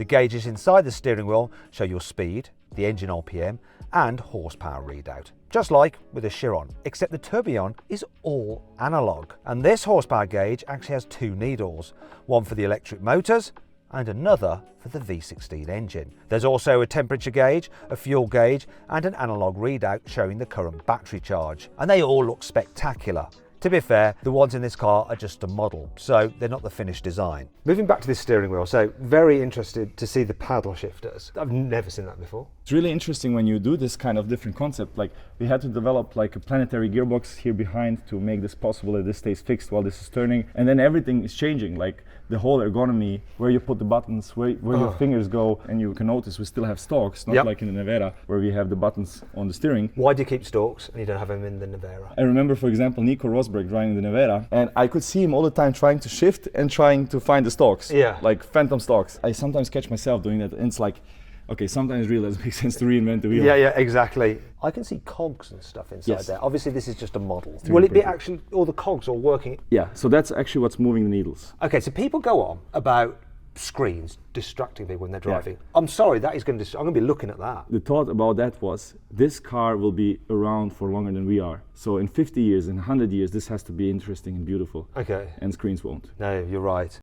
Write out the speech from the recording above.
The gauges inside the steering wheel show your speed, the engine RPM, and horsepower readout. Just like with a Chiron, except the Tourbillon is all analog. And this horsepower gauge actually has two needles, one for the electric motors and another for the V16 engine. There's also a temperature gauge, a fuel gauge, and an analog readout showing the current battery charge. And they all look spectacular. To be fair, the ones in this car are just a model, so they're not the finished design. Moving back to this steering wheel, so very interested to see the paddle shifters. I've never seen that before. It's really interesting when you do this kind of different concept. Like, we had to develop like a planetary gearbox here behind to make this possible that this stays fixed while this is turning. And then everything is changing, like the whole ergonomy, where you put the buttons, where your fingers go. And you can notice we still have stalks, not like in the Nevera, where we have the buttons on the steering. Why do you keep stalks and you don't have them in the Nevera? I remember, for example, Nico Rosberg driving the Nevera, and I could see him all the time trying to shift and trying to find the stalks. Yeah. Like phantom stalks. I sometimes catch myself doing that, and it's like, okay, sometimes it really doesn't make sense to reinvent the wheel. Yeah, exactly. I can see cogs and stuff inside there. Obviously, this is just a model. Will it be actually all the cogs all working? Yeah, so that's actually what's moving the needles. Okay, so people go on about screens distracting people when they're driving. I'm sorry, that is going to. I'm going to be looking at that. The thought about that was, this car will be around for longer than we are. So in 50 years, in 100 years, this has to be interesting and beautiful. Okay. And screens won't. No, you're right.